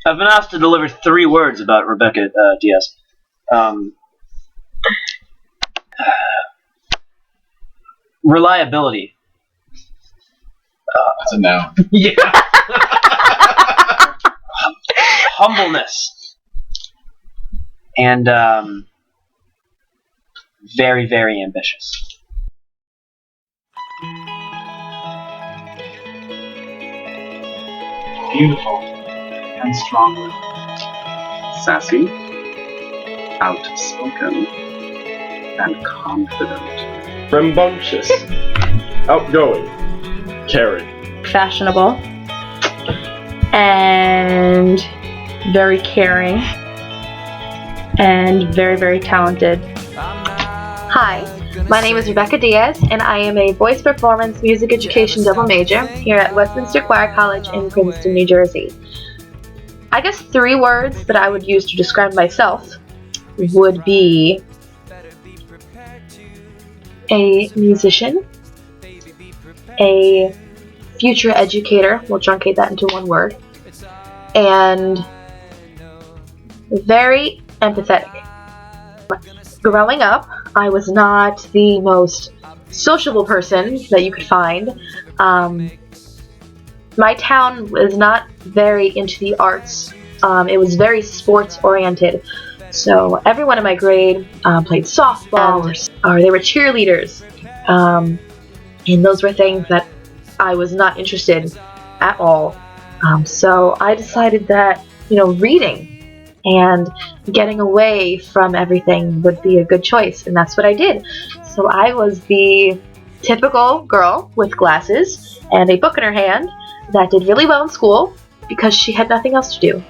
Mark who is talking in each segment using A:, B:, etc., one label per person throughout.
A: I've been asked to deliver 3 words about Rebecca Diaz. Reliability.
B: That's a noun.
A: Yeah. Humbleness. And very, very ambitious.
C: Beautiful and strong. Sassy, outspoken, and confident.
D: Rambunctious, outgoing, caring.
E: Fashionable, and very caring, and very, very talented.
F: Hi, my name is Rebecca Diaz, and I am a voice performance music education double major here at Westminster Choir College in Princeton, New Jersey. I guess 3 words that I would use to describe myself would be a musician, a future educator, we'll truncate that into 1 word, and very empathetic. Growing up, I was not the most sociable person that you could find. My town was not very into the arts. It was very sports oriented. So everyone in my grade played softball or they were cheerleaders. And those were things that I was not interested at all. So I decided that, reading and getting away from everything would be a good choice, and that's what I did. So I was the typical girl with glasses and a book in her hand that did really well in school because she had nothing else to do.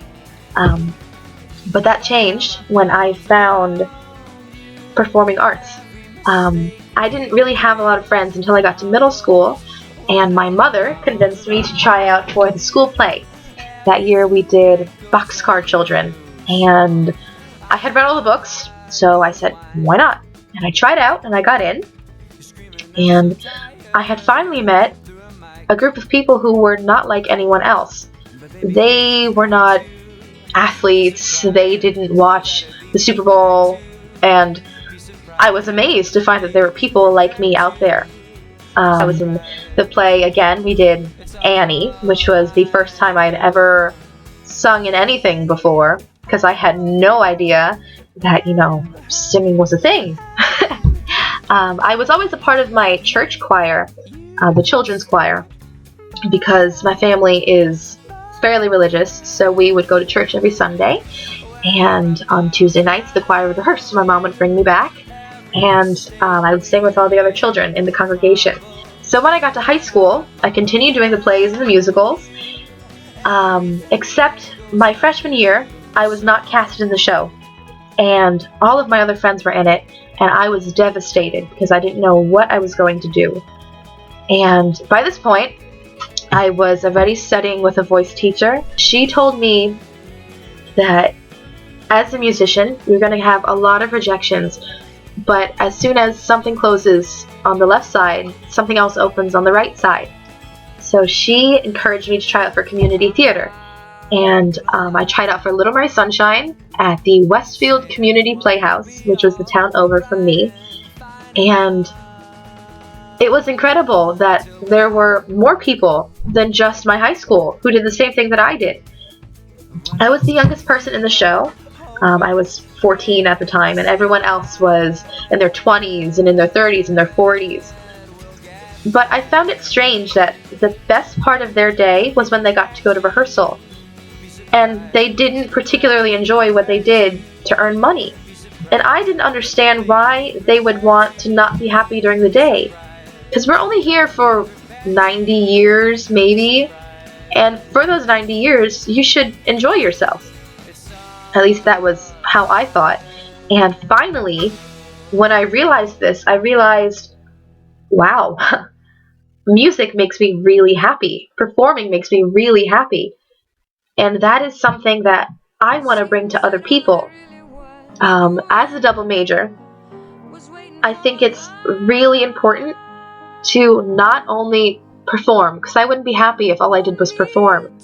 F: But that changed when I found performing arts. I didn't really have a lot of friends until I got to middle school, and my mother convinced me to try out for the school play. That year we did Boxcar Children, and I had read all the books, so I said, why not? And I tried out, and I got in, and I had finally met a group of people who were not like anyone else. They were not athletes, they didn't watch the Super Bowl, and I was amazed to find that there were people like me out there. I was in the play again. We did Annie, which was the first time I'd ever sung in anything before, because I had no idea that, singing was a thing. I was always a part of my church choir, the children's choir, because my family is fairly religious, so we would go to church every Sunday, and on Tuesday nights the choir would rehearse, so my mom would bring me back, and I would sing with all the other children in the congregation. So when I got to high school, I continued doing the plays and the musicals, except my freshman year, I was not casted in the show, and all of my other friends were in it, and I was devastated because I didn't know what I was going to do. And by this point, I was already studying with a voice teacher. She told me that as a musician, you're going to have a lot of rejections, but as soon as something closes on the left side, something else opens on the right side. So she encouraged me to try out for community theater. And I tried out for Little Mary Sunshine at the Westfield Community Playhouse, which was the town over from me. And it was incredible that there were more people than just my high school who did the same thing that I did. I was the youngest person in the show. I was 14 at the time, and everyone else was in their 20s and in their 30s and their 40s. But I found it strange that the best part of their day was when they got to go to rehearsal. And they didn't particularly enjoy what they did to earn money. And I didn't understand why they would want to not be happy during the day. Because we're only here for 90 years, maybe. And for those 90 years, you should enjoy yourself. At least that was how I thought. And finally, when I realized this, I realized, wow, music makes me really happy. Performing makes me really happy. And that is something that I want to bring to other people. As a double major, I think it's really important to not only perform, because I wouldn't be happy if all I did was perform.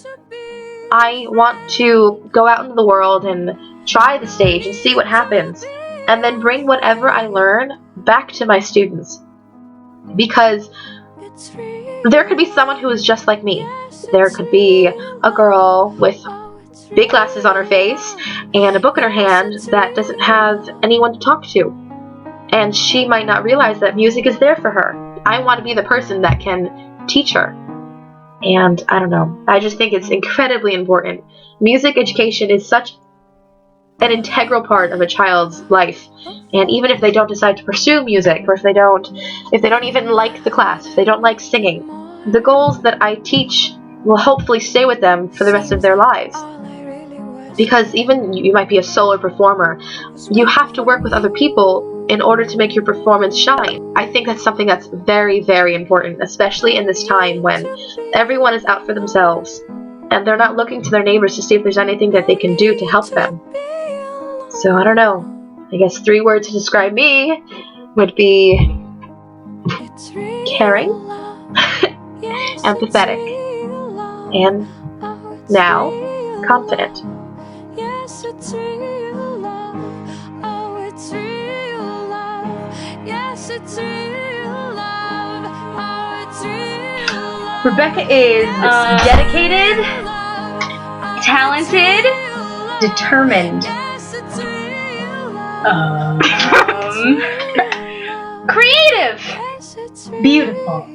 F: I want to go out into the world and try the stage and see what happens, and then bring whatever I learn back to my students. Because there could be someone who is just like me. There could be a girl with big glasses on her face and a book in her hand that doesn't have anyone to talk to. And she might not realize that music is there for her. I want to be the person that can teach her. And I don't know, I just think it's incredibly important. Music education is such an integral part of a child's life. And even if they don't decide to pursue music, or if they don't even like the class, if they don't like singing, the goals that I teach will hopefully stay with them for the rest of their lives. Because even you might be a solo performer, you have to work with other people in order to make your performance shine. I think that's something that's very, very important, especially in this time when everyone is out for themselves and they're not looking to their neighbors to see if there's anything that they can do to help them. So I don't know. I guess 3 words to describe me would be caring, empathetic, and now confident.
B: Yes, it's real love. Oh, it's real love. Yes, it's real love. Oh, it's real love.
E: Rebecca is dedicated, talented, determined,
B: Yes, it's real love.
E: creative,
B: Yes, it's real
E: beautiful,